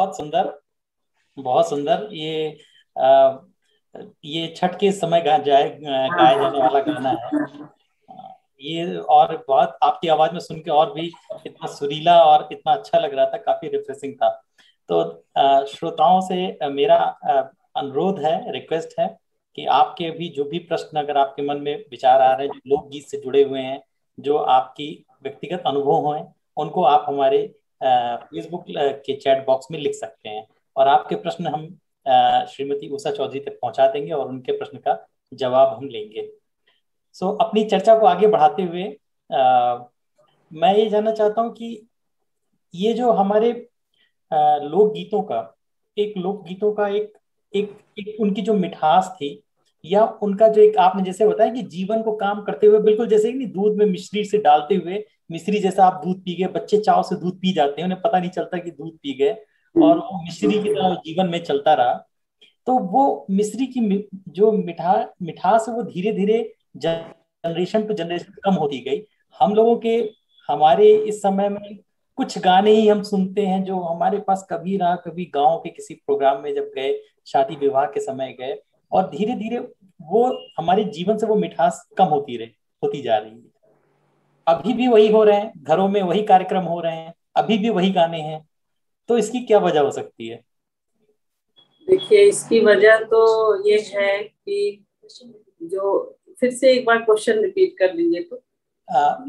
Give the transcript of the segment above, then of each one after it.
बहुत सुंदर, बहुत सुंदर। आ, ये छठ के समय हाँ गाया हाँ जाने वाला गाना है। हाँ। ये और बहुत आपकी आवाज में सुन के और भी इतना सुरीला और इतना अच्छा लग रहा था, काफी रिफ्रेशिंग था। तो श्रोताओं से मेरा अनुरोध है, रिक्वेस्ट है कि आपके भी जो भी प्रश्न अगर आपके मन में विचार आ रहे हैं, जो लोकगीत से जुड़े हुए हैं, जो आपकी व्यक्तिगत अनुभव हैं, उनको आप हमारे फेसबुक के चैट बॉक्स में लिख सकते हैं। और आपके प्रश्न हम श्रीमती उषा चौधरी तक पहुंचा देंगे और उनके प्रश्न का जवाब हम लेंगे। अपनी चर्चा को आगे बढ़ाते हुए मैं ये जानना चाहता हूँ कि ये जो हमारे लोकगीतों का लोकगीतों का एक उनकी जो मिठास थी, या उनका जो एक आपने जैसे बताया कि जीवन को काम करते हुए, बिल्कुल जैसे कि नहीं, दूध में मिश्री से डालते हुए, मिश्री जैसा आप दूध पी गए, बच्चे चाव से दूध पी जाते हैं, उन्हें पता नहीं चलता कि दूध पी गए, और वो मिश्री की तरह जीवन में चलता रहा। तो वो मिस्री की जो मिठास है, वो धीरे धीरे जनरेशन टू जनरेशन कम होती गई। हम लोगों के हमारे इस समय में कुछ गाने ही हम सुनते हैं जो हमारे पास कभी रहा, कभी गांव के किसी प्रोग्राम में जब गए, शादी विवाह के समय गए, और धीरे धीरे वो हमारे जीवन से वो मिठास कम होती जा रही है। अभी भी वही हो रहे हैं, घरों में वही कार्यक्रम हो रहे हैं, अभी भी वही गाने हैं। तो इसकी क्या वजह हो सकती है? देखिए, इसकी वजह तो ये है कि जो, फिर से एक बार क्वेश्चन रिपीट कर लीजिए तो।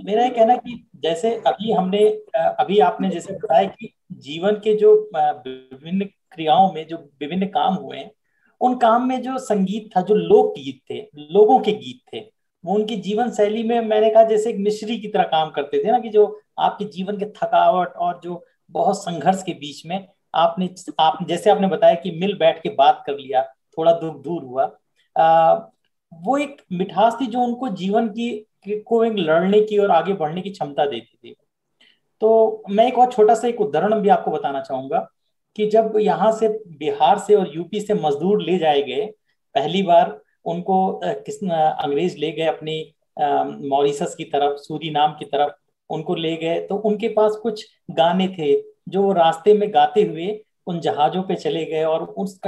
मेरा ये कहना है कि जैसे अभी आपने जैसे बताया कि जीवन के जो विभिन्न क्रियाओं में जो विभिन्न काम हुए हैं, उन काम में जो संगीत था, जो लोक गीत थे, लोगों के गीत थे, वो उनकी जीवन शैली में, मैंने कहा जैसे एक मिश्री की तरह काम करते थे ना, कि जो आपके जीवन के थकावट और जो बहुत संघर्ष के बीच में आप जैसे आपने बताया कि मिल बैठ के बात कर लिया, थोड़ा दुख दूर हुआ। वो एक मिठास थी जो उनको जीवन को एक लड़ने की और आगे बढ़ने की क्षमता देती थी। तो मैं एक और छोटा सा एक उदाहरण भी आपको बताना चाहूंगा कि जब यहाँ से बिहार से और यूपी से मजदूर ले जाए गए पहली बार, उनको अंग्रेज ले गए अपनी मॉरिशस की तरफ, सूरीनाम की तरफ, उनको ले गए, तो उनके पास कुछ गाने थे जो वो रास्ते में गाते हुए उन जहाजों पे चले गए, और उस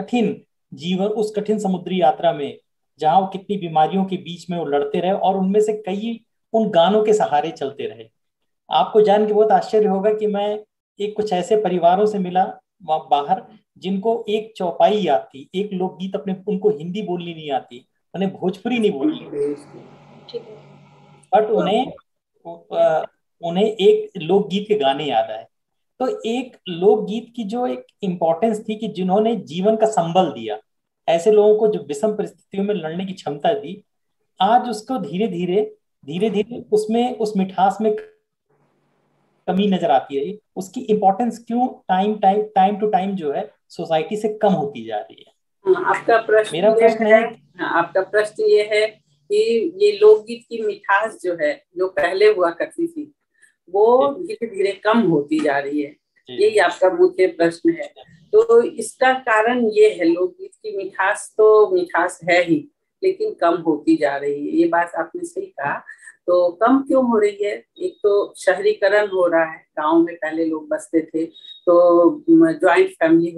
कठिन समुद्री यात्रा में, जहाँ वो कितनी बीमारियों के बीच में वो लड़ते रहे, और उनमें से कई उन गानों के सहारे चलते रहे। आपको जान के बहुत आश्चर्य होगा कि मैं एक कुछ ऐसे परिवारों से मिला वहाँ बाहर, जिनको एक चौपाई याद थी, एक लोकगीत, अपने उनको हिंदी बोलनी नहीं आती, उन्हें भोजपुरी नहीं बोलनी, बट उन्हें एक लोकगीत के गाने याद आए। तो एक लोकगीत की जो एक इम्पोर्टेंस थी, कि जिन्होंने जीवन का संबल दिया, ऐसे लोगों को जो विषम परिस्थितियों में लड़ने की क्षमता दी, आज उसको धीरे धीरे उसमें, उस मिठास में कमी नजर आती है। उसकी इंपॉर्टेंस क्यों टाइम टू टाइम जो है सोसाइटी से कम होती जा रही है? हाँ, आपका प्रश्न मेरा ये प्रश्न है। है। हाँ, आपका प्रश्न ये है कि ये लोकगीत की मिठास जो है, जो पहले हुआ करती थी, वो जी धीरे धीरे कम होती जा रही है। जी यही आपका मुख्य प्रश्न है। तो इसका कारण ये है, लोकगीत की मिठास तो मिठास है ही, लेकिन कम होती जा रही है। ये बात आपने सही कहा। तो कम क्यों हो रही है? एक तो शहरीकरण हो रहा है। गांव में पहले लोग बसते थे तो ज्वाइंट फैमिली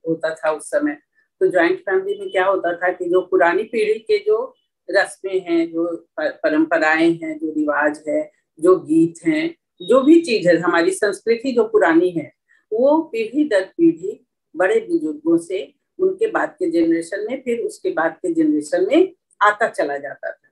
होता था उस समय। तो ज्वाइंट फैमिली में क्या होता था कि जो पुरानी पीढ़ी के जो रस्में हैं, जो परंपराएं हैं, जो रिवाज है, जो गीत हैं, जो भी चीज है, हमारी संस्कृति जो पुरानी है, वो पीढ़ी दर पीढ़ी बड़े बुजुर्गों से, उनके बाद के जनरेशन में, फिर उसके बाद के जनरेशन में आता चला जाता था।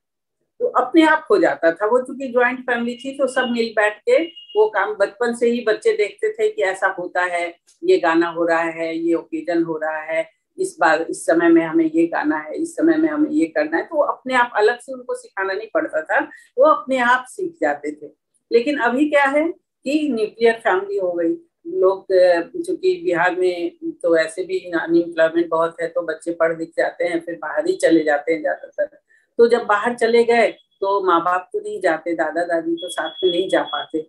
तो अपने आप हो जाता था वो, चूंकि ज्वाइंट फैमिली थी तो सब मिल बैठ के वो काम, बचपन से ही बच्चे देखते थे कि ऐसा होता है, ये गाना हो रहा है, ये ओकेजन हो रहा है, इस बार इस समय में हमें ये गाना है, इस समय में हमें ये करना है। तो अपने आप, अलग से उनको सिखाना नहीं पड़ता था, वो अपने आप सीख जाते थे। लेकिन अभी क्या है कि न्यूक्लियर फैमिली हो गई। लोग, चूंकि बिहार में तो ऐसे भी अनएम्प्लॉयमेंट बहुत है, तो बच्चे पढ़ लिख जाते हैं, फिर बाहर ही चले जाते हैं ज्यादातर। तो जब बाहर चले गए तो माँ बाप तो नहीं जाते, दादा दादी तो साथ में नहीं जा पाते।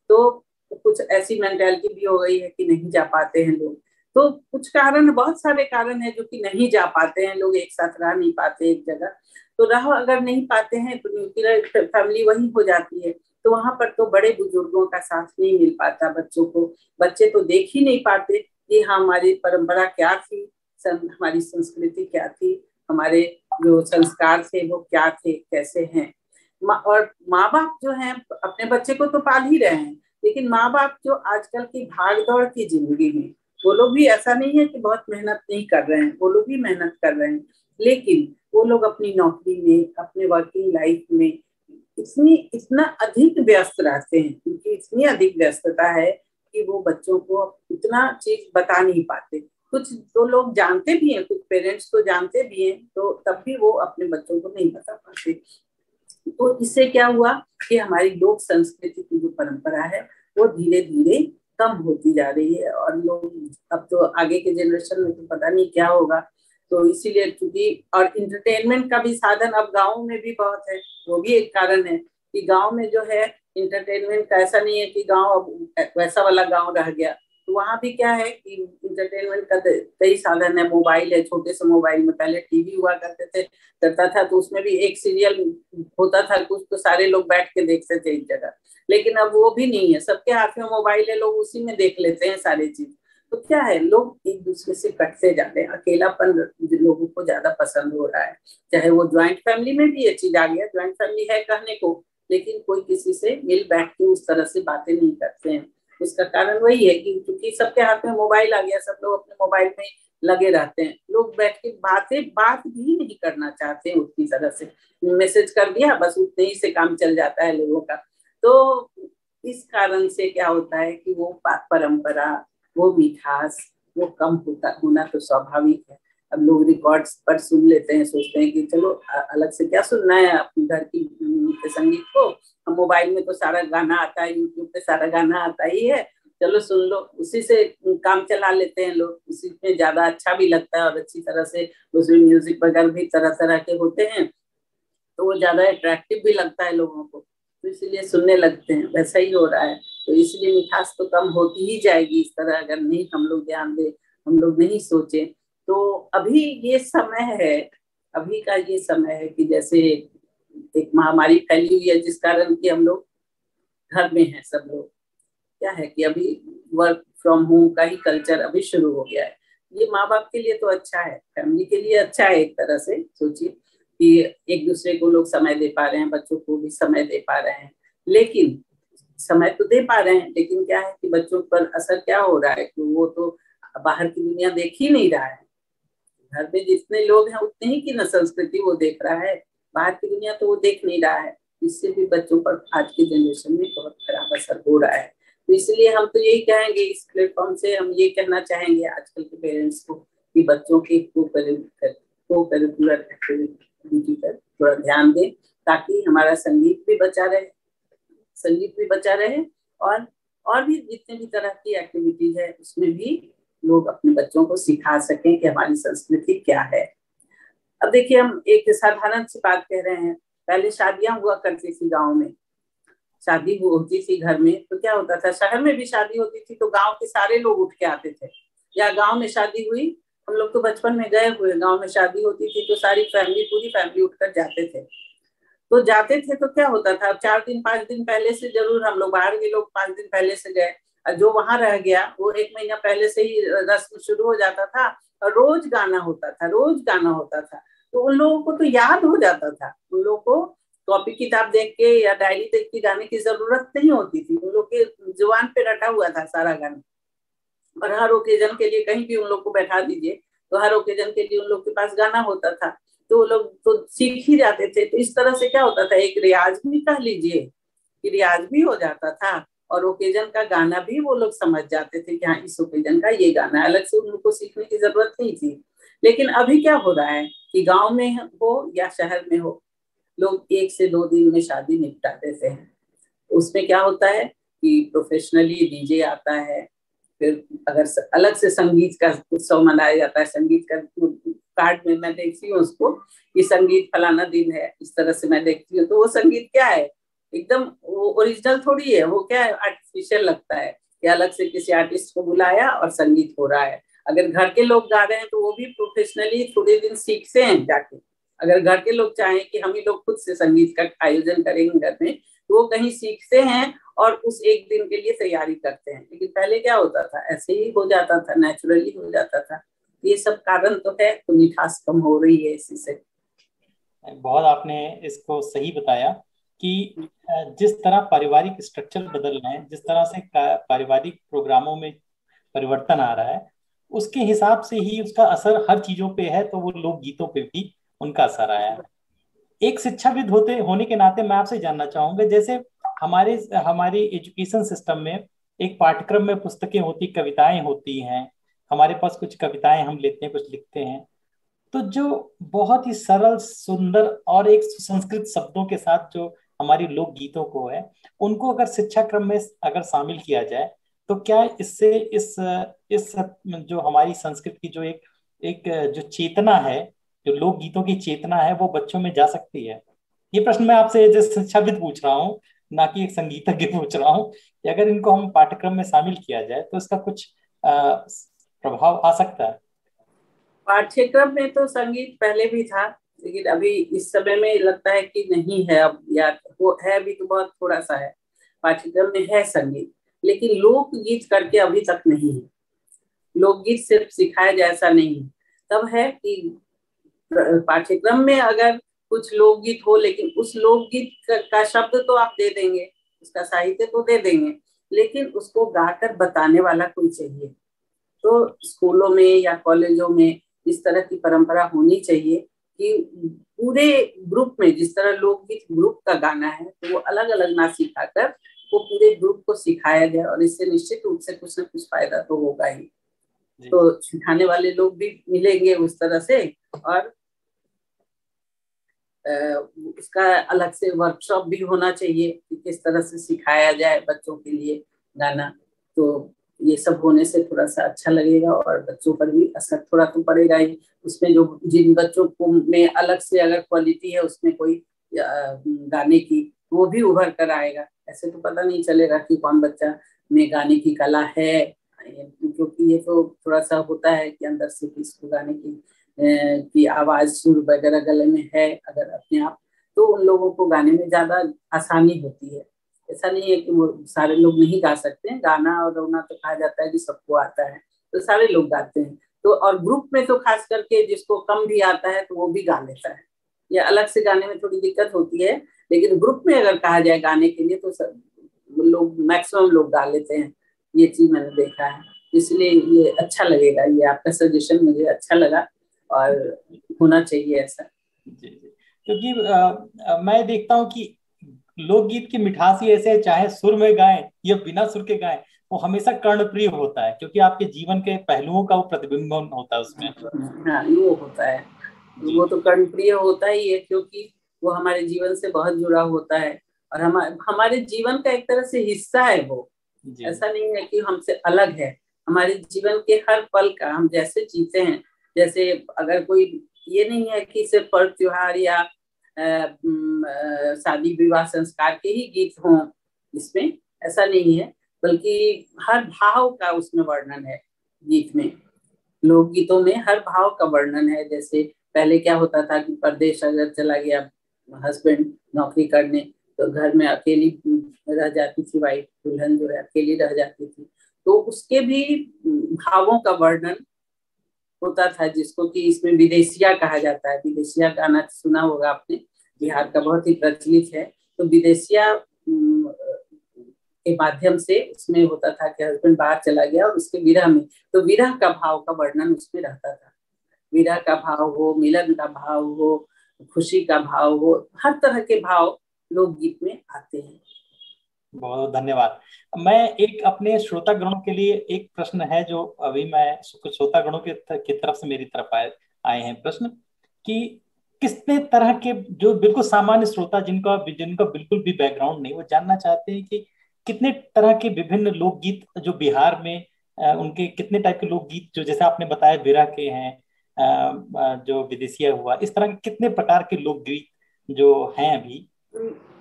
तो कुछ ऐसी मेंटेलिटी भी हो गई है कि नहीं जा पाते हैं लोग। तो कुछ कारण, बहुत सारे कारण है जो कि नहीं जा पाते हैं लोग, एक साथ रह नहीं पाते एक जगह। तो रह अगर नहीं पाते हैं तो न्यूक्लियर फैमिली वही हो जाती है। तो वहां पर तो बड़े बुजुर्गों का साथ नहीं मिल पाता बच्चों को, बच्चे तो देख ही नहीं पाते। कि हमारी परंपरा क्या थी, हमारी संस्कृति क्या थी, हमारे जो संस्कार थे वो क्या थे, कैसे हैं। और माँ बाप जो हैं अपने बच्चे को तो पाल ही रहे हैं, लेकिन माँ बाप जो आजकल की भाग दौड़ की जिंदगी में, वो लोग भी ऐसा नहीं है कि बहुत मेहनत नहीं कर रहे हैं, वो लोग भी मेहनत कर रहे हैं, लेकिन वो लोग अपनी नौकरी में, अपने वर्किंग लाइफ में इतना अधिक व्यस्त रहते हैं, क्योंकि इतनी अधिक व्यस्तता है कि वो बच्चों को इतना चीज बता नहीं पाते। कुछ तो लोग जानते भी हैं, कुछ पेरेंट्स तो जानते भी हैं, तो तब भी वो अपने बच्चों को नहीं बता पाते। तो इससे क्या हुआ कि हमारी लोक संस्कृति की जो परंपरा है वो धीरे धीरे कम होती जा रही है। और लोग अब तो आगे के जनरेशन में तो पता नहीं क्या होगा। तो इसीलिए क्योंकि और इंटरटेनमेंट का भी साधन अब गाँव में भी बहुत है, वो भी एक कारण है कि गाँव में जो है इंटरटेनमेंट का ऐसा नहीं है कि गाँव अब वैसा वाला गाँव रह गया। तो वहां भी क्या है कि इंटरटेनमेंट का कई साधन है, मोबाइल है, छोटे से मोबाइल में पहले टीवी हुआ करते थे करता था, तो उसमें भी एक सीरियल होता था कुछ, तो सारे लोग बैठ के देखते थे एक जगह। लेकिन अब वो भी नहीं है, सबके हाथ में मोबाइल है, लोग उसी में देख लेते हैं सारी चीज। तो क्या है, लोग एक दूसरे से कटते जाते हैं, अकेलापन लोगों को ज्यादा पसंद हो रहा है। चाहे वो ज्वाइंट फैमिली में भी ये चीज आ गया, ज्वाइंट फैमिली है कहने को, लेकिन कोई किसी से मिल बैठ के उस तरह से बातें नहीं करते हैं। इसका कारण वही है कि क्योंकि सबके हाथ में मोबाइल आ गया, सब लोग अपने मोबाइल में लगे रहते हैं। लोग बैठ के बात भी नहीं करना चाहते हैं उतनी तरह से, मैसेज कर दिया बस, उतने ही से काम चल जाता है लोगों का। तो इस कारण से क्या होता है कि वो परंपरा, वो मिठास, वो कम होना तो स्वाभाविक है। अब लोग रिकॉर्ड्स पर सुन लेते हैं, सोचते हैं कि चलो अलग से क्या सुनना है अपने घर की संगीत को, हम मोबाइल में तो सारा गाना आता है, यूट्यूब पे सारा गाना आता ही है, चलो सुन लो, उसी से काम चला लेते हैं लोग। उसी में ज्यादा अच्छा भी लगता है और अच्छी तरह से उसमें म्यूजिक वगैरह भी तरह तरह के होते हैं, तो वो ज्यादा अट्रैक्टिव भी लगता है लोगों को, तो इसीलिए सुनने लगते हैं। वैसा ही हो रहा है, तो इसलिए मिठास तो कम होती ही जाएगी इस तरह, अगर नहीं हम लोग ध्यान दें, हम लोग नहीं सोचे। तो अभी ये समय है, अभी का ये समय है कि जैसे एक महामारी फैली हुई है, जिस कारण कि हम लोग घर में हैं सब लोग। क्या है कि अभी वर्क फ्रॉम होम का ही कल्चर अभी शुरू हो गया है। ये माँ बाप के लिए तो अच्छा है, फैमिली के लिए अच्छा है एक तरह से, सोचिए कि एक दूसरे को लोग समय दे पा रहे हैं, बच्चों को भी समय दे पा रहे हैं। लेकिन समय तो दे पा रहे हैं, लेकिन क्या है कि बच्चों पर असर क्या हो रहा है कि वो तो बाहर की दुनिया देख ही नहीं रहा है। घर में जितने लोग हैं उतने ही की न संस्कृति वो देख रहा है, बाहर की दुनिया तो वो देख नहीं रहा है। इससे भी बच्चों पर आज के जनरेशन में बहुत खराब असर हो रहा है। तो इसलिए हम तो यही कहेंगे, इस प्लेटफॉर्म से हम ये कहना चाहेंगे आजकल के पेरेंट्स को कि बच्चों के को करिकुलर एक्टिविटी पर थोड़ा ध्यान दें, ताकि हमारा संगीत भी बचा रहे और भी जितने भी तरह की एक्टिविटीज है उसमें भी लोग अपने बच्चों को सिखा सकें कि हमारी संस्कृति क्या है। अब देखिए, हम एक साधारण सी बात कह रहे हैं, पहले शादियां हुआ करती थी गाँव में, शादी होती थी घर में, तो क्या होता था, शहर में भी शादी होती थी तो गांव के सारे लोग उठ के आते थे। या गांव में शादी हुई, हम लोग तो बचपन में गए हुए, गांव में शादी होती थी तो सारी फैमिली, पूरी फैमिली उठकर जाते थे। तो क्या होता था, 4 दिन 5 दिन पहले से जरूर, हम लोग बाहर के लोग 5 दिन पहले से गए, और जो वहां रह गया वो 1 महीना पहले से ही रस्म शुरू हो जाता था, और रोज गाना होता था। तो उन लोगों को तो याद हो जाता था, उन लोगों को कॉपी किताब देख के या डायरी देख के गाने की जरूरत नहीं होती थी, उन लोग के जुबान पे रटा हुआ था सारा गाना। और हर ओकेजन के लिए कहीं भी उन लोग को बैठा दीजिए तो हर ओकेजन के लिए उन लोग के पास गाना होता था, तो वो लोग तो सीख ही जाते थे। तो इस तरह से क्या होता था, एक रियाज भी कह लीजिए कि रियाज भी हो जाता था, और ओकेजन का गाना भी वो लोग समझ जाते थे कि हाँ इस ओकेजन का ये गाना है, अलग से उनको सीखने की जरूरत नहीं थी। लेकिन अभी क्या हो रहा है कि गाँव में हो या शहर में हो, लोग 1 से 2 दिन में शादी निपटा देते हैं। उसमें क्या होता है कि प्रोफेशनली डीजे आता है, फिर अगर अलग से संगीत का उत्सव मनाया जाता है, संगीत का कार्ड में मैं देखती हूँ उसको कि संगीत फलाना दिन है, इस तरह से मैं देखती हूँ। तो वो संगीत क्या है, एकदम वो ओरिजिनल थोड़ी है, वो क्या है, आर्टिफिशियल लगता है कि अलग से किसी आर्टिस्ट को बुलाया और संगीत हो रहा है। अगर घर के लोग गा रहे हैं तो वो भी प्रोफेशनली थोड़े दिन सीखते हैं जाके। अगर घर के लोग चाहें कि हम ही लोग खुद से संगीत का आयोजन करेंगे घर में, वो कहीं सीखते हैं और उस एक दिन के लिए तैयारी करते हैं। लेकिन पहले क्या होता था, ऐसे ही हो जाता था, नेचुरली हो जाता था। ये सब कारण तो है, तो मिठास कम हो रही है इसी से। बहुत आपने इसको सही बताया कि जिस तरह पारिवारिक स्ट्रक्चर बदल रहे हैं, जिस तरह से पारिवारिक प्रोग्रामों में परिवर्तन आ रहा है, उसके हिसाब से ही उसका असर हर चीजों पे है, तो वो लोक गीतों पे भी उनका असर आया है। एक शिक्षाविद होते होने के नाते मैं आपसे जानना चाहूंगा, जैसे हमारे हमारे एजुकेशन सिस्टम में एक पाठ्यक्रम में पुस्तकें होती, कविताएं होती हैं, हमारे पास कुछ कविताएं हम लेते हैं, कुछ लिखते हैं, तो जो बहुत ही सरल सुंदर और एक सुसंस्कृत शब्दों के साथ जो हमारी लोक गीतों को है, उनको अगर शिक्षा क्रम में अगर शामिल किया जाए, तो क्या इससे इस जो हमारी संस्कृत की जो एक एक जो चेतना है, जो लोक गीतों की चेतना है, वो बच्चों में जा सकती है? ये प्रश्न मैं आपसे जैसे शिक्षाविद पूछ रहा हूँ, ना कि एक संगीतज्ञ पूछ रहा हूँ, कि अगर इनको हम पाठ्यक्रम में शामिल किया जाए तो इसका कुछ प्रभाव आ सकता है? पाठ्यक्रम में तो संगीत पहले भी था, लेकिन अभी इस समय में लगता है कि नहीं है अब, या वो है अभी तो बहुत थोड़ा सा है। पाठ्यक्रम में है संगीत, लेकिन लोकगीत करके अभी तक नहीं है। लोकगीत सिर्फ सिखाया जाए ऐसा नहीं है। तब है कि पाठ्यक्रम में अगर कुछ लोकगीत हो, लेकिन उस लोकगीत का शब्द तो आप दे देंगे, उसका साहित्य तो दे देंगे, लेकिन उसको गाकर बताने वाला कोई चाहिए। तो स्कूलों में या कॉलेजों में इस तरह की परंपरा होनी चाहिए कि पूरे ग्रुप में, जिस तरह लोकगीत ग्रुप का गाना है, तो वो अलग अलग ना सिखाकर वो पूरे ग्रुप को सिखाया जाए, और इससे निश्चित रूप से कुछ ना कुछ फायदा तो होगा ही। तो सिखाने वाले लोग भी मिलेंगे उस तरह से, और उसका अलग से वर्कशॉप भी होना चाहिए कि किस तरह से सिखाया जाए बच्चों के लिए गाना। तो ये सब होने से थोड़ा सा अच्छा लगेगा, और बच्चों पर भी असर थोड़ा तो पड़ेगा ही। उसमें जो जिन बच्चों को में अलग से अगर क्वालिटी है उसमें कोई गाने की, वो भी उभर कर आएगा। ऐसे तो पता नहीं चलेगा कि कौन बच्चा में गाने की कला है, क्योंकि ये तो थोड़ा सा होता है कि अंदर से किसको गाने की आवाज सुर वगैरह गले में है अगर अपने आप, तो उन लोगों को गाने में ज्यादा आसानी होती है। ऐसा नहीं है कि वो सारे लोग नहीं गा सकते हैं। गाना और रोना तो कहा जाता है कि सबको आता है, तो सारे लोग गाते हैं। तो और ग्रुप में तो खास करके जिसको कम भी आता है तो वो भी गा लेता है। या अलग से गाने में थोड़ी दिक्कत होती है, लेकिन ग्रुप में अगर कहा जाए गाने के लिए तो सब लोग, मैक्सिमम लोग गा लेते हैं। ये चीज मैंने देखा है, इसलिए ये अच्छा लगेगा। ये आपका सजेशन मुझे अच्छा लगा, और होना चाहिए ऐसा। जी जी, क्योंकि मैं देखता हूँ कि लोकगीत की मिठास ही ऐसे है, चाहे सुर में गाएं या बिना सुर के गाएं, वो हमेशा कर्णप्रिय होता है, क्योंकि आपके जीवन के पहलुओं का वो प्रतिबिंबन होता है उसमें। हाँ, वो होता है। जी वो तो कर्णप्रिय होता ही है, क्योंकि वो हमारे जीवन से बहुत जुड़ा होता है, और हमारे जीवन का एक तरह से हिस्सा है वो। जी ऐसा नहीं है कि हमसे अलग है। हमारे जीवन के हर पल का हम जैसे जीते हैं, जैसे अगर कोई, ये नहीं है कि सिर्फ पर्व त्योहार या शादी विवाह संस्कार के ही गीत हों इसमें, ऐसा नहीं है, बल्कि हर भाव का उसमें वर्णन है गीत में। लोकगीतों में हर भाव का वर्णन है। जैसे पहले क्या होता था कि परदेश अगर चला गया हस्बैंड नौकरी करने, तो घर में अकेली रह जाती थी वाइफ, दुल्हन जो है अकेली रह जाती थी, तो उसके भी भावों का वर्णन होता था, जिसको कि इसमें विदेशिया कहा जाता है। विदेशिया गाना सुना होगा आपने, बिहार का बहुत ही प्रचलित है। तो विदेशिया के माध्यम से उसमें होता था कि हस्बैंड बाहर चला गया और उसके विरह में, तो विरह का भाव का वर्णन उसमें रहता था। विरह का भाव हो, मिलन का भाव हो, खुशी का भाव हो, हर तरह के भाव लोकगीत में आते हैं। बहुत बहुत धन्यवाद। मैं एक अपने श्रोतागणों के लिए एक प्रश्न है जो अभी मैं कुछ श्रोतागणों की तरफ से मेरी तरफ आए हैं प्रश्न, कि कितने तरह के, जो बिल्कुल सामान्य श्रोता जिनका जिनका बिल्कुल भी बैकग्राउंड नहीं, वो जानना चाहते हैं कि कितने तरह के विभिन्न लोकगीत जो बिहार में उनके कितने टाइप के लोकगीत, जो जैसे आपने बताया विरह के हैं, जो विदेशिया हुआ, इस तरह के कितने प्रकार के लोकगीत जो हैं अभी?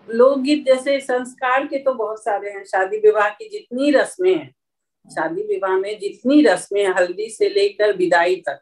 लोकगीत जैसे संस्कार के तो बहुत सारे हैं। शादी विवाह की जितनी रस्में हैं, शादी विवाह में जितनी रस्में, हल्दी से लेकर विदाई तक,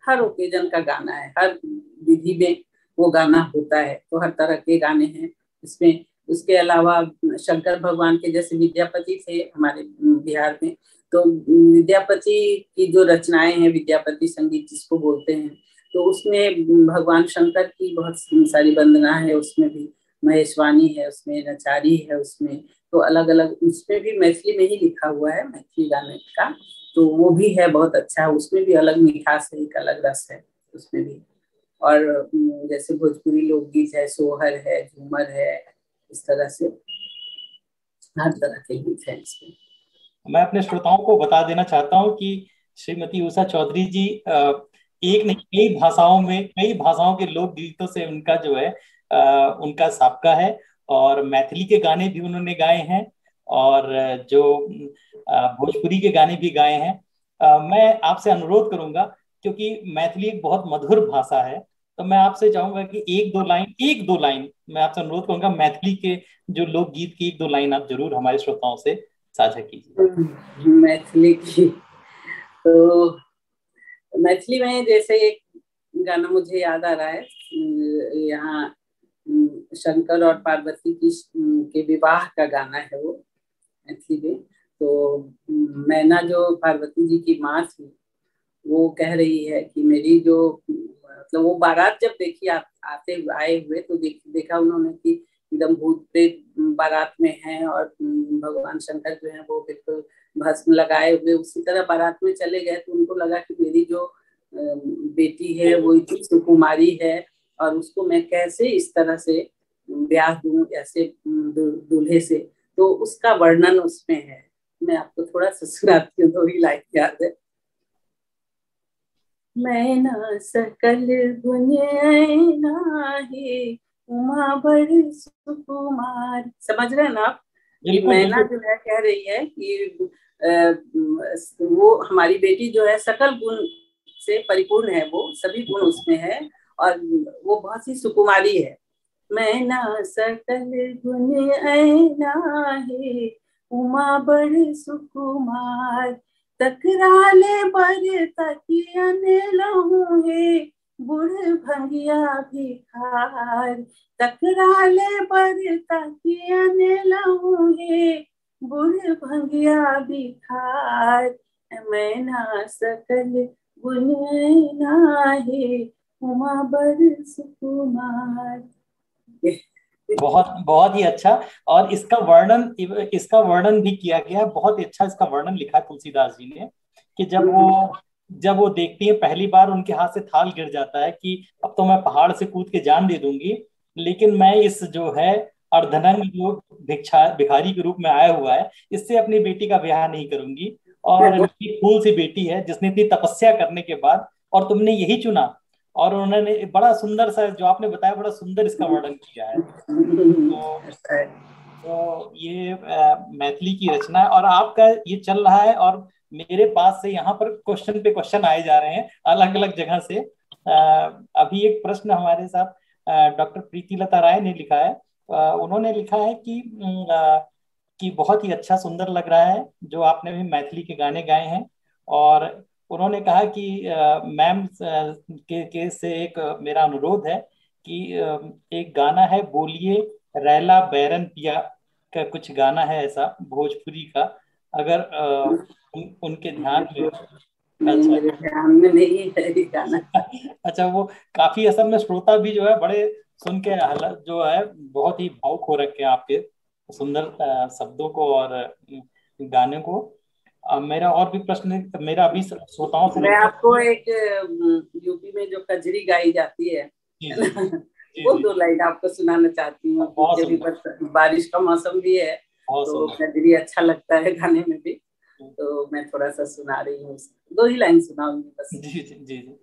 हर ओकेजन का गाना है, हर विधि में वो गाना होता है। तो हर तरह के गाने हैं इसमें। उसके अलावा शंकर भगवान के जैसे विद्यापति थे हमारे बिहार में, तो विद्यापति की जो रचनाएं हैं, विद्यापति संगीत जिसको बोलते हैं, तो उसमें भगवान शंकर की बहुत सारी वंदना है, उसमें भी महेशवाणी है, उसमें नचारी है, उसमें तो अलग अलग, उसमें भी मैथिली में ही लिखा हुआ है, मैथिली गाने का, तो वो भी है बहुत अच्छा, उसमें भी अलग मिठास है, एक अलग रस है उसमें भी। और जैसे भोजपुरी लोकगीत है, सोहर है, झूमर है, इस तरह से हर तरह के गीत है इसमें। मैं अपने श्रोताओं को बता देना चाहता हूँ कि श्रीमती उषा चौधरी जी एक नहीं कई भाषाओं के लोक गीतों से उनका जो है उनका साबका है, और मैथिली के गाने भी उन्होंने गाए हैं, और जो भोजपुरी के गाने भी गाए हैं। मैं आपसे अनुरोध करूंगा, क्योंकि मैथिली एक बहुत मधुर भाषा है, तो मैं आपसे चाहूंगा कि एक दो लाइन मैं आपसे अनुरोध करूंगा, मैथिली के जो लोकगीत की एक दो लाइन आप जरूर हमारे श्रोताओं से साझा कीजिए। मैथिली की तो मैथिली में जैसे एक गाना मुझे याद आ रहा है, यहाँ शंकर और पार्वती की के विवाह का गाना है वो मैथिली में। तो मैना जो पार्वती जी की माँ थी, वो कह रही है कि मेरी जो मतलब वो बारात जब देखी आते आए हुए, तो देखा उन्होंने कि एकदम भूत प्रेत बारात में है, और भगवान शंकर जो है वो बिल्कुल भस्म लगाए हुए उसी तरह बारात में चले गए। तो उनको लगा कि मेरी जो बेटी है वो इतनी सुकुमारी है, और उसको मैं कैसे इस तरह से ब्याह दूं ऐसे दूल्हे से। तो उसका वर्णन उसमें है, मैं आपको थोड़ा सा सुनाती हूँ, 2 ही लाइन याद है। मैना सकल गुण ऐना है, उमा बड़ सुकुमार। समझ रहे हैं ना आप? कि बिल्कुल मैना बिल्कुल। जो है कह रही है कि वो हमारी बेटी जो है सकल गुण से परिपूर्ण है, वो सभी गुण उसमें है, और वो बहुत ही सुकुमारी है। मैना सकल गुण ऐना है, उमा बड़ सुकुमार। तकराले बर तकियन लहू है, बुढ़ भंगिया भिखार। तकराले बर तकियन लहू है, बुढ़ भंगिया भिखार। मैना सकल गुण ऐना है, उमा बड़ सुकुमार। बहुत बहुत ही अच्छा। और इसका वर्णन भी किया गया है, बहुत ही अच्छा इसका वर्णन लिखा है तुलसीदास जी ने, कि जब वो देखती है पहली बार, उनके हाथ से थाल गिर जाता है कि अब तो मैं पहाड़ से कूद के जान दे दूंगी, लेकिन मैं इस जो है अर्धनंग जो भिखारी के रूप में आया हुआ है, इससे अपनी बेटी का ब्याह नहीं करूंगी, और मेरी फूल सी बेटी है जिसने इतनी तपस्या करने के बाद, और तुमने यही चुना। और उन्होंने बड़ा सुंदर सा जो आपने बताया, बड़ा सुंदर इसका वर्णन किया है। तो ये मैथिली की रचना है, और आपका ये चल रहा है, और मेरे पास से यहाँ पर क्वेश्चन पे क्वेश्चन आए जा रहे हैं अलग अलग जगह से। अभी एक प्रश्न हमारे साथ डॉक्टर प्रीति लता राय ने लिखा है। उन्होंने लिखा है कि बहुत ही अच्छा सुंदर लग रहा है जो आपने भी मैथिली के गाने गाए हैं, और उन्होंने कहा कि मैम के से एक मेरा अनुरोध है कि एक गाना है, बोलिए रैला बैरन पिया का कुछ गाना है ऐसा भोजपुरी का, अगर उनके ध्यान में। नहीं, अच्छा। मेरे ध्यान में नहीं है ये गाना। अच्छा, वो काफी असल में श्रोता भी जो है बड़े सुन के हालत जो है बहुत ही भावुक हो रखे हैं आपके सुंदर शब्दों को और गाने को। मेरा और भी प्रश्न, मेरा अभी श्रोताओं से मैं रिक्वेस्ट। आपको एक यूपी में जो कजरी गाई जाती है जी है जी ना, जी वो जी। 2 लाइन आपको सुनाना चाहती हूँ, बहुत क्योंकि अभी सुंदर, बारिश का मौसम भी है, बहुत तो सुंदर। कजरी अच्छा लगता है गाने में भी। तो मैं थोड़ा सा सुना रही हूँ, 2 ही लाइन सुनाऊंगी बस। जी जी जी जी।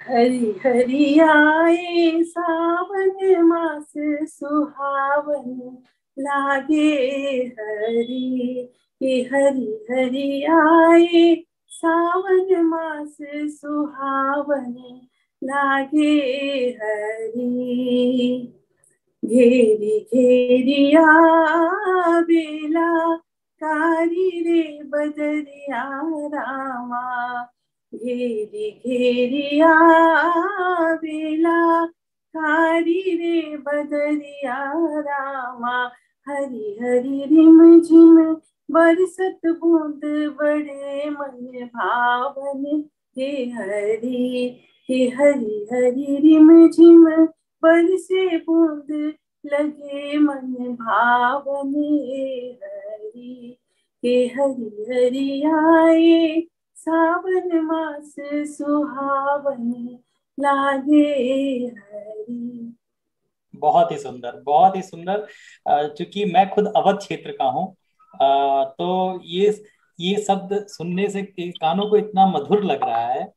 हरि हरि आए सावन मास सुहावन, लागे हरि के हरि हरि आए सावन मास सुहावन, लागे हरि। घेरी घेरिया बेला कारी रे बदरिया रामा। घेरी घेरिया बेला कारी रे बदरिया रामा, हरी हरी रिम झिम बरसत बूंद बड़े मन भावन, हे हरी हे हरी हरी रिम झिम बरसे बूंद लगे मन भावन, हरी हे हरी हरी आए सावन मास सुहावन लागे हरी। बहुत ही सुंदर, बहुत ही सुंदर। चूंकि मैं खुद अवध क्षेत्र का हूँ, तो ये शब्द सुनने से कानों को इतना मधुर लग रहा है,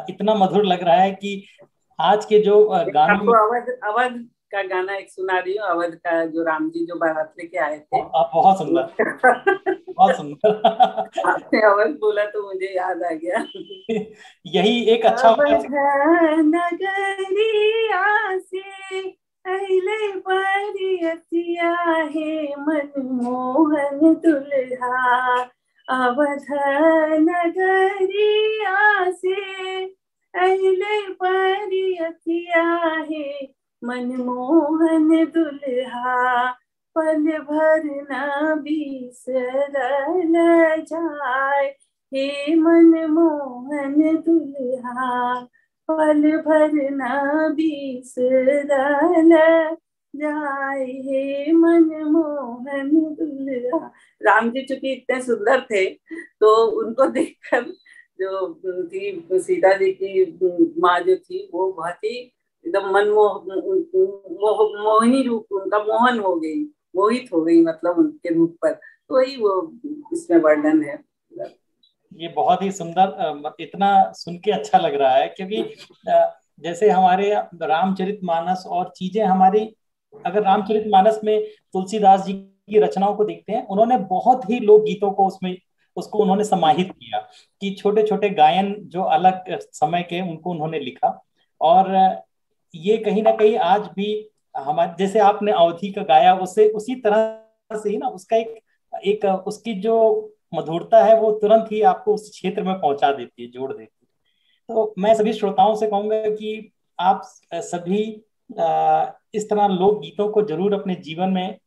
इतना मधुर लग रहा है कि आज के जो गानों आपको में अवध अवध का गाना एक सुना रही हूँ, अवध का जो राम जी जो बारात लेके आए थे। बहुत सुंदर, बहुत सुंदर। आपने अवध बोला तो मुझे याद आ गया। यही एक अच्छा अवध नगरिया से अइले बरियतिया, हे मनमोहन दुल्हा। अवध नगरिया से अइले बरियतिया, हे मनमोहन दुल्हा। पल भर न बिसरल जाय, हे मनमोहन दुल्हा। पल भर न बिसरल जाए, हे मनमोहन दुल्हा। राम जी चूंकि इतने सुंदर थे तो उनको देखकर जो थी सीता जी की माँ जो थी वो बहुत ही एकदम मोहिनी रूप उनका मोहन हो गई, मोहित हो गई मतलब उनके रूप पर। तो वही वो इसमें वर्णन है। ये बहुत ही सुंदर, इतना सुन के अच्छा लग रहा है, क्योंकि जैसे हमारे रामचरितमानस और चीजें हमारी, अगर रामचरितमानस में तुलसीदास जी की रचनाओं को देखते हैं, उन्होंने बहुत ही लोक गीतों को उसमें उसको उन्होंने समाहित किया, कि छोटे छोटे गायन जो अलग समय के उनको उन्होंने लिखा। और ये कहीं ना कहीं आज भी हमारे, जैसे आपने अवधि का गाया, उससे उसी तरह से ही ना उसका एक एक उसकी जो मधुरता है वो तुरंत ही आपको उस क्षेत्र में पहुंचा देती है, जोड़ देती है। तो मैं सभी श्रोताओं से कहूंगा कि आप सभी इस तरह लोक गीतों को जरूर अपने जीवन में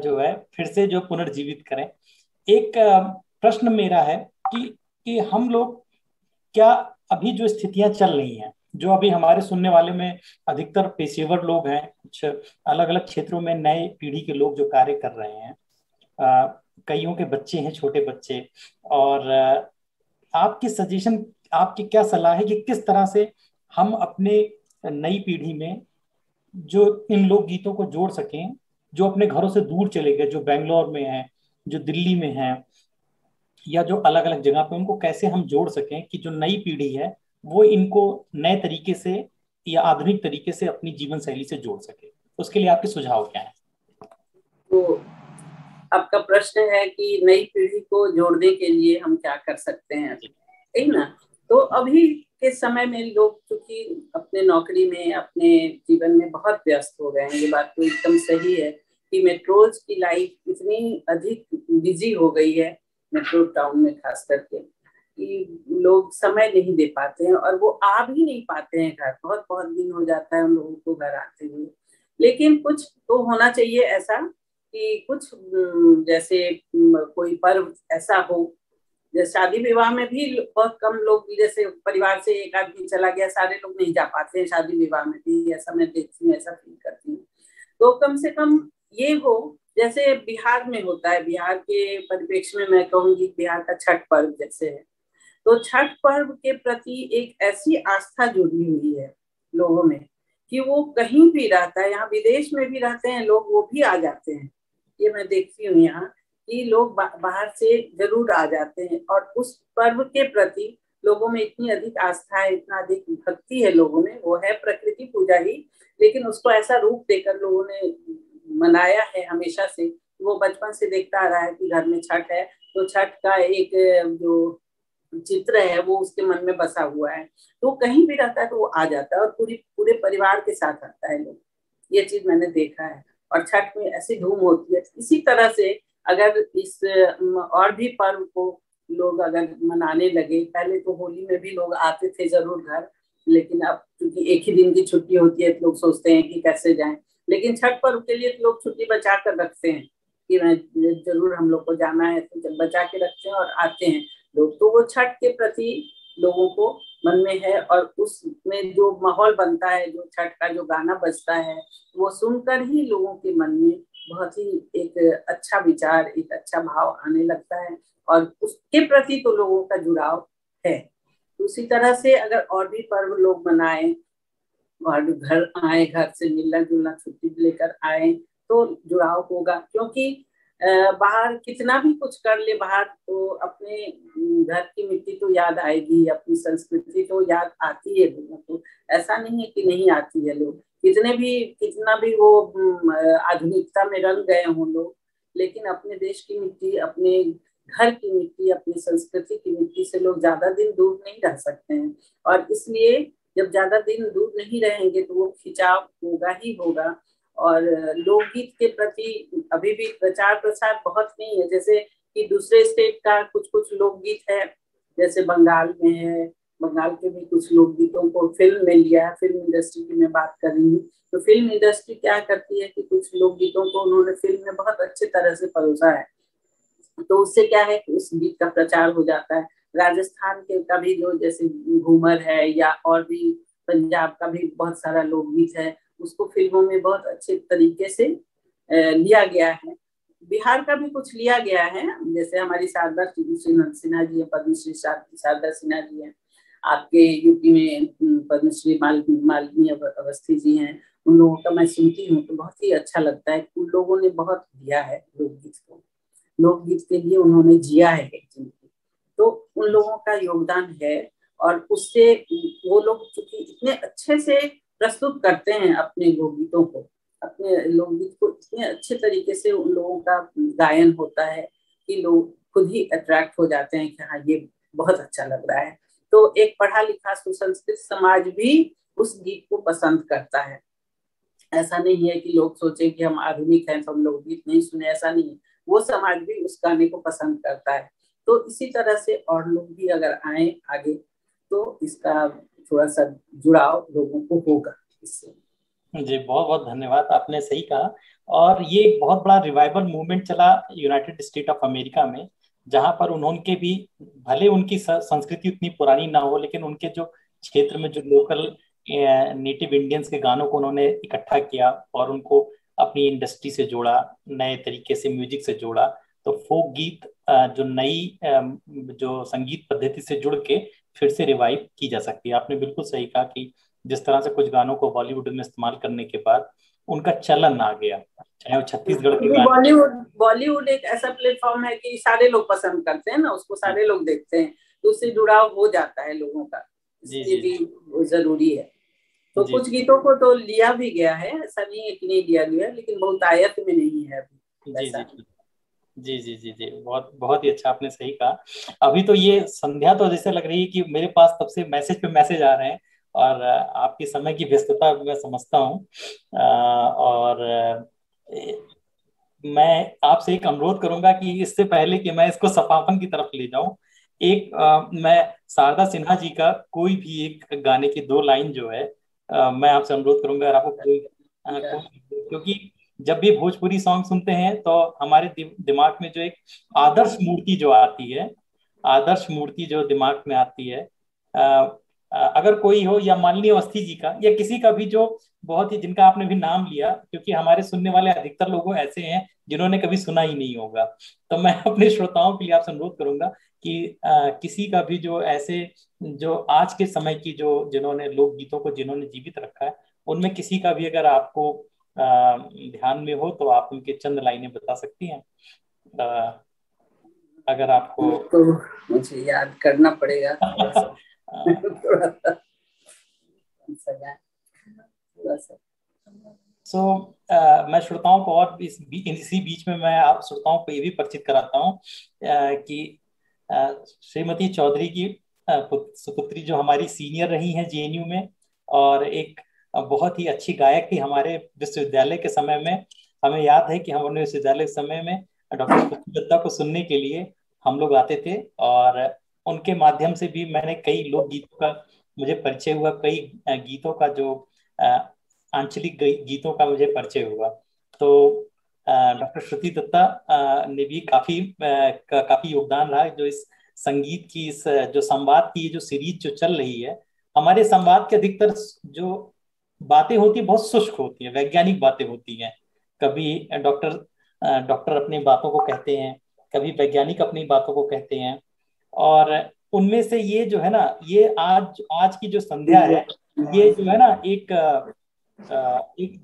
जो है फिर से जो पुनर्जीवित करें। एक प्रश्न मेरा है कि हम लोग क्या, अभी जो स्थितियां चल रही हैं, जो अभी हमारे सुनने वाले में अधिकतर पेशेवर लोग हैं, कुछ अलग अलग क्षेत्रों में नए पीढ़ी के लोग जो कार्य कर रहे हैं, कईयों के बच्चे हैं, छोटे बच्चे, और आपकी सजेशन, आपकी क्या सलाह है कि किस तरह से हम अपने नई पीढ़ी में जो इन लोक गीतों को जोड़ सकें, जो अपने घरों से दूर चले गए, जो बेंगलोर में हैं, जो दिल्ली में हैं, या जो अलग अलग जगह पे, उनको कैसे हम जोड़ सकें कि जो नई पीढ़ी है वो इनको नए तरीके से या आधुनिक तरीके से अपनी जीवन शैली से जोड़ सके। उसके लिए आपके सुझाव क्या है? तो आपका प्रश्न है कि नई पीढ़ी को जोड़ने के लिए हम क्या कर सकते हैं, ठीक ना। तो अभी के समय में लोग चूंकि अपने नौकरी में, अपने जीवन में बहुत व्यस्त हो गए हैं, ये बात तो एकदम सही है कि मेट्रोज की लाइफ इतनी अधिक बिजी हो गई है, मेट्रो टाउन में खास करके, कि लोग समय नहीं दे पाते हैं और वो आ भी नहीं पाते हैं घर। बहुत बहुत दिन हो जाता है उन लोगों को घर आते हुए। लेकिन कुछ तो होना चाहिए ऐसा कि कुछ जैसे कोई पर्व ऐसा हो, जैसे शादी विवाह में भी बहुत कम लोग, जैसे परिवार से एक आदमी चला गया, सारे लोग नहीं जा पाते हैं शादी विवाह में भी, ऐसा मैं देखती हूँ, ऐसा फील करती हूँ। तो कम से कम ये हो, जैसे बिहार में होता है, बिहार के परिप्रेक्ष्य में मैं कहूंगी बिहार का छठ पर्व जैसे है। तो छठ पर्व के प्रति एक ऐसी आस्था जुड़ी हुई है लोगों में कि वो कहीं भी रहता है, यहाँ विदेश में भी रहते हैं लोग, वो भी आ जाते हैं। ये मैं देखती हूँ यहाँ कि लोग बाहर से जरूर आ जाते हैं, और उस पर्व के प्रति लोगों में इतनी अधिक आस्था है, इतना अधिक भक्ति है लोगों में। वो है प्रकृति पूजा ही, लेकिन उसको ऐसा रूप देकर लोगों ने मनाया है हमेशा से। वो बचपन से देखता आ रहा है कि घर में छठ है तो छठ का एक जो चित्र है वो उसके मन में बसा हुआ है, तो कहीं भी रहता है तो वो आ जाता है और पूरे परिवार के साथ आता है लोग। ये चीज मैंने देखा है, और छठ में ऐसी धूम होती है। इसी तरह से अगर इस और भी पर्व को लोग अगर मनाने लगे, पहले तो होली में भी लोग आते थे जरूर घर, लेकिन अब क्योंकि एक ही दिन की छुट्टी होती है तो लोग सोचते हैं कि कैसे जाएं, लेकिन छठ पर्व के लिए तो लोग छुट्टी बचा कर रखते हैं कि मैं जरूर हम लोग को जाना है, तो जब बचा के रखते हैं और आते हैं लोग। तो वो छठ के प्रति लोगों को मन में है, और उसमें जो माहौल बनता है, जो छठ का जो गाना बजता है, वो सुनकर ही लोगों के मन में बहुत ही एक अच्छा विचार, एक अच्छा भाव आने लगता है, और उसके प्रति तो लोगों का जुड़ाव है। उसी तरह से अगर और भी पर्व लोग मनाएं और घर आए, घर से मिलना जुलना छुट्टी लेकर आए, तो जुड़ाव होगा। क्योंकि बाहर कितना भी कुछ कर ले बाहर, तो अपने घर की मिट्टी तो याद आएगी, अपनी संस्कृति तो याद आती है लोगों को। ऐसा नहीं है कि नहीं आती है, लोग कितना भी वो आधुनिकता में रंग गए हों लोग, लेकिन अपने देश की मिट्टी, अपने घर की मिट्टी, अपनी संस्कृति की मिट्टी से लोग ज्यादा दिन दूर नहीं रह सकते हैं। और इसलिए जब ज्यादा दिन दूर नहीं रहेंगे तो वो खिंचाव होगा ही होगा। और लोकगीत के प्रति अभी भी प्रचार प्रसार बहुत नहीं है, जैसे कि दूसरे स्टेट का कुछ कुछ लोकगीत है, जैसे बंगाल में है, बंगाल के भी कुछ लोकगीतों को फिल्म में लिया है। फिल्म इंडस्ट्री की मैं बात कर रही हूँ, तो फिल्म इंडस्ट्री क्या करती है कि कुछ लोकगीतों को उन्होंने फिल्म में बहुत अच्छे तरह से परोसा है, तो उससे क्या है कि उस गीत का प्रचार हो जाता है। राजस्थान के का भी जो जैसे घूमर है, या और भी पंजाब का भी बहुत सारा लोकगीत है, उसको फिल्मों में बहुत अच्छे तरीके से लिया गया है। बिहार का भी कुछ लिया गया है, जैसे हमारी शारदा सिन्हा जी है, पद्मश्री शारदा सिन्हा जी है। आपके यूपी में पद्मश्री मालिनी अवस्थी जी हैं, उन लोगों का मैं सुनती हूँ तो बहुत ही अच्छा लगता है। उन लोगों ने बहुत दिया है लोकगीत को, लोकगीत के लिए उन्होंने जिया है जिंदगी, तो उन लोगों का योगदान है। और उससे वो लोग चूंकि इतने अच्छे से प्रस्तुत करते हैं अपने लोकगीतों को, अपने लोकगीत को इतने अच्छे तरीके से उन लोगों का गायन होता है कि लोग खुद ही अट्रैक्ट हो जाते हैं कि हाँ ये बहुत अच्छा लग रहा है। तो एक पढ़ा लिखा सुसंस्कृत समाज भी उस गीत को पसंद करता है। ऐसा नहीं है कि लोग सोचे कि हम आधुनिक हैं तो हम लोकगीत नहीं सुने, ऐसा नहीं है। वो समाज भी उस गाने को पसंद करता है। तो इसी तरह से और लोग भी अगर आए आगे तो इसका थोड़ा सा जुड़ाव लोगों को होगा इससे। जी बहुत बहुत धन्यवाद, आपने सही कहा। और ये एक बहुत बड़ा रिवाइवल मूवमेंट चला यूनाइटेड स्टेट ऑफ अमेरिका में, जहां पर उन्होंने भी, भले उनकी संस्कृति उतनी पुरानी ना हो, लेकिन उनके जो क्षेत्र में जो लोकल नेटिव इंडियंस के गानों को उन्होंने इकट्ठा किया और उनको अपनी इंडस्ट्री से जोड़ा, नए तरीके से म्यूजिक से जोड़ा। तो फोक गीत जो नई जो संगीत पद्धति से जुड़ के फिर से रिवाइव की जा सकती है। आपने बिल्कुल सही कहा कि जिस तरह से कुछ गानों को बॉलीवुड में इस्तेमाल करने के बाद उनका चलन आ गया, चाहे वो छत्तीसगढ़ के गाने। बॉलीवुड बॉलीवुड एक ऐसा प्लेटफॉर्म है कि सारे लोग पसंद करते हैं ना, उसको सारे लोग देखते हैं, तो उससे जुड़ाव हो जाता है लोगों का, इसलिए भी जरूरी है। तो कुछ गीतों को तो लिया भी गया है, ऐसा नहीं है कि नहीं लिया गया, लेकिन बहुतायत में नहीं है अभी। जी जी जी जी जी जी, बहुत बहुत ही अच्छा, आपने सही कहा। अभी तो ये संध्या तो जैसे लग रही है कि मेरे पास तब से मैसेज पे मैसेज आ रहे हैं, और आपकी समय की व्यस्तता मैं समझता हूँ। और मैं आपसे एक अनुरोध करूंगा कि इससे पहले कि मैं इसको समापन की तरफ ले जाऊं, एक मैं शारदा सिन्हा जी का कोई भी एक गाने की दो लाइन जो है, मैं आपसे अनुरोध करूंगा, अगर आपको क्योंकि जब भी भोजपुरी सॉन्ग सुनते हैं तो हमारे दिमाग में जो एक आदर्श मूर्ति जो आती है, आदर्श मूर्ति जो दिमाग में आती है, अगर कोई हो, या मालिनी अवस्थी जी का, या किसी का भी जो बहुत ही, जिनका आपने भी नाम लिया, क्योंकि हमारे सुनने वाले अधिकतर लोग ऐसे हैं जिन्होंने कभी सुना ही नहीं होगा। तो मैं अपने श्रोताओं के लिए आपसे अनुरोध करूंगा कि किसी का भी जो ऐसे, जो आज के समय की जो, जिन्होंने लोकगीतों को जिन्होंने जीवित रखा है, उनमें किसी का भी अगर आपको ध्यान में हो तो आप उनके चंद लाइनें बता सकती हैं, अगर आपको। तो मुझे याद करना पड़ेगा थोड़ा सा। थोड़ा सा सो मैं श्रोताओं को, और इसी बीच में मैं आप श्रोताओं को ये भी परिचित कराता हूँ कि श्रीमती चौधरी की सुपुत्री जो हमारी सीनियर रही हैं जेएनयू में, और एक बहुत ही अच्छी गायक थी हमारे विश्वविद्यालय के समय में। हमें याद है कि हम अपने विश्वविद्यालय के समय में डॉक्टर दत्ता को सुनने के लिए हम लोग आते थे, और उनके माध्यम से भी मैंने कई लोकगीतों का मुझे परिचय हुआ, कई गीतों का जो आंचलिक गीतों का मुझे परिचय हुआ। तो डॉक्टर श्रुति दत्ता ने भी काफी योगदान रहा जो इस संगीत की, इस जो संवाद की जो सीरीज जो चल रही है। हमारे संवाद के अधिकतर जो बातें होती है बहुत शुष्क होती है, वैज्ञानिक बातें होती हैं। कभी डॉक्टर अपनी बातों को कहते हैं, कभी वैज्ञानिक अपनी बातों को कहते हैं। और उनमें से ये जो है ना, ये आज आज की जो संध्या है, ये जो है ना एक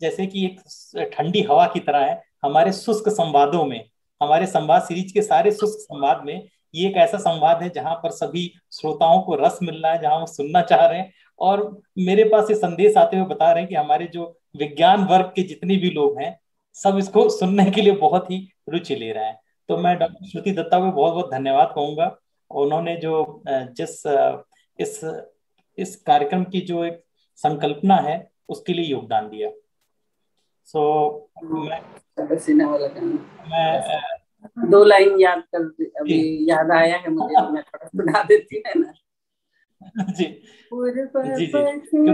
जैसे कि एक ठंडी हवा की तरह है हमारे शुष्क संवादों में। हमारे संवाद सीरीज के सारे शुष्क संवाद में ये एक ऐसा संवाद है जहां पर सभी श्रोताओं को रस मिल रहा है, जहां वो सुनना चाह रहे हैं। और मेरे पास ये संदेश आते हुए बता रहे हैं कि हमारे जो विज्ञान वर्ग के जितने भी लोग हैं, सब इसको सुनने के लिए बहुत ही रुचि ले रहे हैं। तो मैं डॉक्टर श्रुति दत्ता को बहुत बहुत धन्यवाद कहूंगा। उन्होंने जो जिस इस इस कार्यक्रम की जो एक संकल्पना है उसके लिए योगदान दिया। मैं 2 लाइन याद कर, अभी याद आया है मुझे, तो मैं थोड़ा सुना देती है ना जी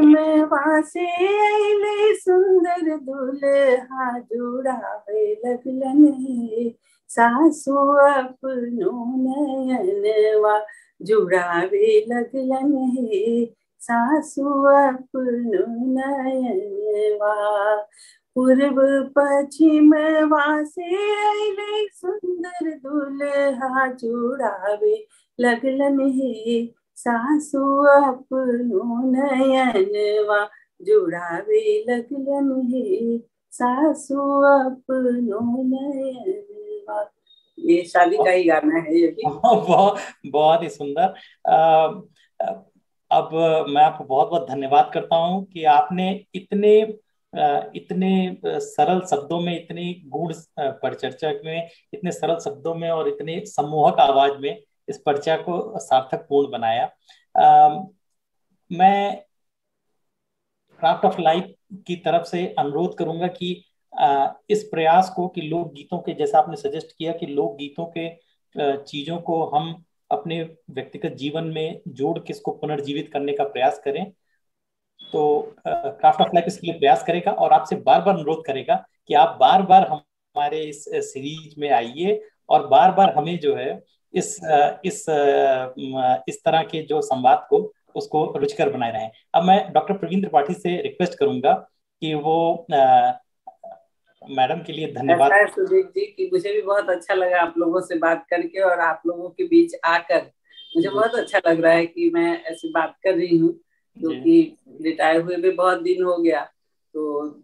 में वासे आइले सुंदर दुल्हा जुड़ावे लगलन, सासु अपनो नयनवा जुड़ावे लगलन, सासु अपनो नयनवा। पूर्व पश्चिम वासे आइले सुंदर दुल्हा जुड़ावे लगलन, सासु अपनो नयनवा जुड़ावे लगलन, सासु अपनो नयनवा। ये शादी का ही गाना है ये भी। बहुत ही सुंदर। अब मैं आपको बहुत बहुत धन्यवाद करता हूँ कि आपने इतने सरल शब्दों में, इतनी गूढ़ परिचर्चा में, इतने सरल शब्दों में और इतने सम्मोहक आवाज में इस परिचय को सार्थक पूर्ण बनाया। मैं क्राफ्ट ऑफ लाइफ की तरफ से अनुरोध करूंगा कि इस प्रयास को, कि लोक गीतों के, जैसा आपने सजेस्ट किया कि लोक गीतों के चीजों को हम अपने व्यक्तिगत जीवन में जोड़ के इसको पुनर्जीवित करने का प्रयास करें। तो क्राफ्ट ऑफ लाइफ इसके लिए प्रयास करेगा और आपसे बार बार अनुरोध करेगा कि आप बार बार हमारे इस सीरीज में आइए और बार बार हमें जो है इस तरह के जो संवाद को उसको रुचिकर बनाए रहें। अब मैं डॉक्टर प्रवीण त्रिपाठी से रिक्वेस्ट करूंगा कि वो मैडम के लिए धन्यवाद। सुजीत जी की मुझे भी बहुत अच्छा लगा आप लोगों से बात करके, और आप लोगों के बीच आकर मुझे बहुत अच्छा लग रहा है कि मैं ऐसी बात कर रही हूँ, क्योंकि रिटायर हुए भी बहुत दिन हो गया, तो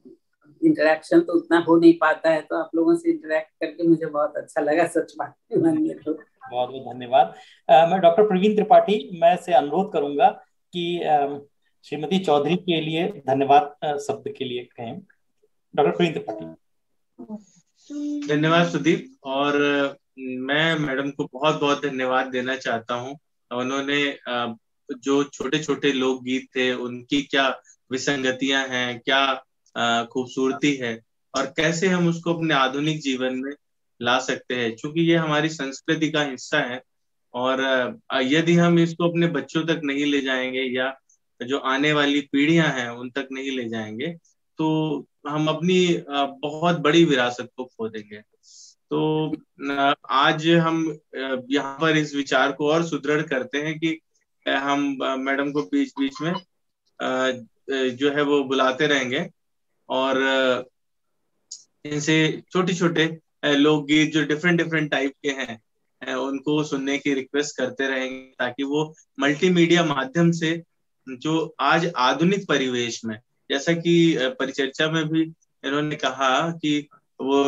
इंटरेक्शन तो उतना हो नहीं पाता है। तो आप लोगों से इंटरेक्ट करके मुझे बहुत अच्छा लगा, सच बात मानिए तो। बहुत बहुत धन्यवाद। मैं डॉक्टर प्रवीण त्रिपाठी मैं से अनुरोध करूंगा कि श्रीमती चौधरी के लिए धन्यवाद शब्द के लिए कहें। डॉक्टर प्रवीण त्रिपाठी। धन्यवाद सुदीप, और मैं मैडम को बहुत बहुत धन्यवाद देना चाहता हूँ। उन्होंने जो छोटे छोटे लोकगीत थे उनकी क्या विसंगतियां हैं, क्या खूबसूरती है, और कैसे हम उसको अपने आधुनिक जीवन में ला सकते हैं, क्योंकि ये हमारी संस्कृति का हिस्सा है। और यदि हम इसको अपने बच्चों तक नहीं ले जाएंगे या जो आने वाली पीढ़ियां हैं उन तक नहीं ले जाएंगे, तो हम अपनी बहुत बड़ी विरासत को खो देंगे। तो आज हम यहाँ पर इस विचार को और सुदृढ़ करते हैं कि हम मैडम को बीच बीच में जो है वो बुलाते रहेंगे, और इनसे छोटे छोटे लोकगीत जो डिफरेंट टाइप के हैं उनको सुनने की रिक्वेस्ट करते रहेंगे, ताकि वो मल्टीमीडिया माध्यम से जो आज आधुनिक परिवेश में, जैसा कि परिचर्चा में भी इन्होंने कहा कि वो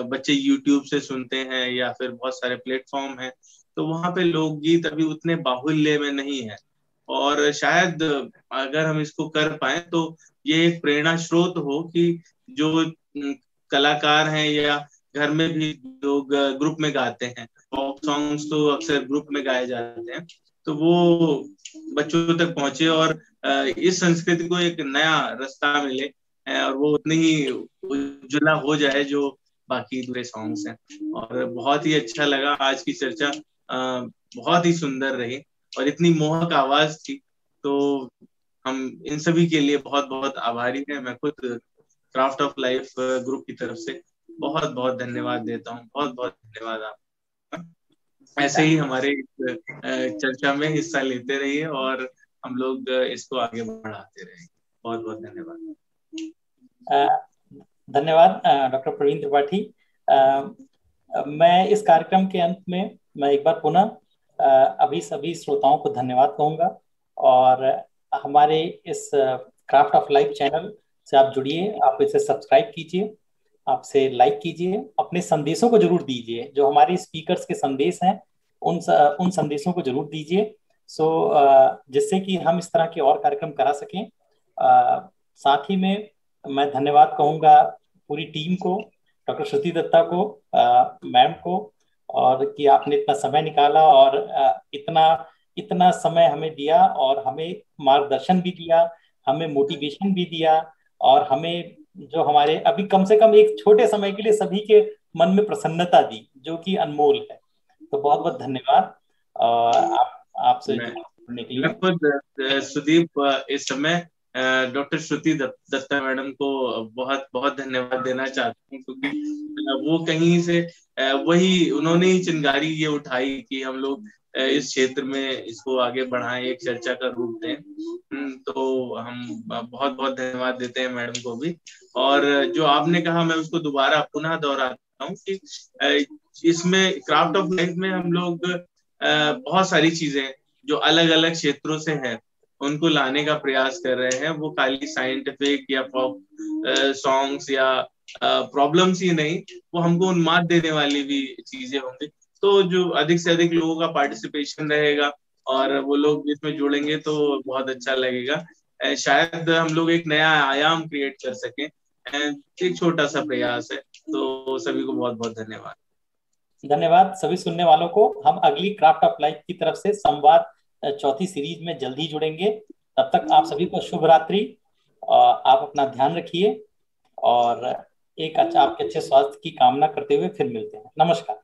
बच्चे YouTube से सुनते हैं या फिर बहुत सारे प्लेटफॉर्म हैं, तो वहां पे लोकगीत अभी उतने बाहुल्य में नहीं है। और शायद अगर हम इसको कर पाए तो ये एक प्रेरणा स्रोत हो कि जो कलाकार हैं या घर में भी लोग ग्रुप में गाते हैं, पॉप सॉन्ग्स तो अक्सर ग्रुप में गाए जाते हैं, तो वो बच्चों तक पहुंचे और इस संस्कृति को एक नया रास्ता मिले और वो उतनी ही उज्ज्वला हो जाए जो बाकी दूसरे सॉन्ग्स हैं। और बहुत ही अच्छा लगा, आज की चर्चा बहुत ही सुंदर रही और इतनी मोहक आवाज थी तो हम इन सभी के लिए बहुत बहुत आभारी हैं। मैं खुद क्राफ्ट ऑफ लाइफ ग्रुप की तरफ से बहुत बहुत धन्यवाद देता हूँ। बहुत बहुत धन्यवाद आपका। ऐसे ही हमारे चर्चा में हिस्सा लेते रहिए और हम लोग इसको आगे बढ़ाते रहेंगे। बहुत बहुत धन्यवाद। धन्यवाद डॉक्टर प्रवीण त्रिपाठी। मैं इस कार्यक्रम के अंत में मैं एक बार पुनः अभी सभी श्रोताओं को धन्यवाद कहूंगा, और हमारे इस क्राफ्ट ऑफ लाइफ चैनल से आप जुड़िए, आप इसे सब्सक्राइब कीजिए, आपसे लाइक कीजिए, अपने संदेशों को जरूर दीजिए। जो हमारे स्पीकर्स के संदेश हैं उन संदेशों को जरूर दीजिए, जिससे कि हम इस तरह के और कार्यक्रम करा सकें। साथ ही में मैं धन्यवाद कहूंगा पूरी टीम को, डॉक्टर श्रुति दत्ता को, मैम को, और कि आपने इतना समय निकाला और इतना इतना समय हमें दिया और हमें मार्गदर्शन भी दिया, हमें मोटिवेशन भी दिया, और हमें जो हमारे अभी कम से कम एक छोटे समय के लिए सभी के मन में प्रसन्नता दी, जो कि अनमोल है। तो बहुत बहुत धन्यवाद आपसे जुड़ने के लिए। खुद सुदीप इस समय डॉक्टर श्रुति दत्ता मैडम को बहुत बहुत धन्यवाद देना चाहता हूँ, क्योंकि वो कहीं से वही उन्होंने ही चिंगारी ये उठाई कि हम लोग इस क्षेत्र में इसको आगे बढ़ाएं, एक चर्चा का रूप दें। तो हम बहुत बहुत धन्यवाद देते हैं मैडम को भी। और जो आपने कहा मैं उसको दोबारा पुनः दोहराता हूँ कि इसमें क्राफ्ट ऑफ लाइफ में हम लोग बहुत सारी चीजें जो अलग अलग क्षेत्रों से हैं उनको लाने का प्रयास कर रहे हैं। वो खाली साइंटिफिक या सॉन्ग्स या प्रॉब्लम्स ही नहीं, वो हमको उन्माद देने वाली भी चीजें होंगी। तो जो अधिक से अधिक लोगों का पार्टिसिपेशन रहेगा और वो लोग इसमें जुड़ेंगे तो बहुत अच्छा लगेगा। शायद हम लोग एक नया आयाम क्रिएट कर सकें। एक छोटा सा प्रयास है। तो सभी को बहुत बहुत धन्यवाद। धन्यवाद सभी सुनने वालों को। हम अगली क्राफ्ट ऑफ लाइफ की तरफ से संवाद चौथी सीरीज में जल्दी जुड़ेंगे। तब तक आप सभी को शुभ रात्रि। आप अपना ध्यान रखिए और एक आपके अच्छे स्वास्थ्य की कामना करते हुए फिर मिलते हैं। नमस्कार।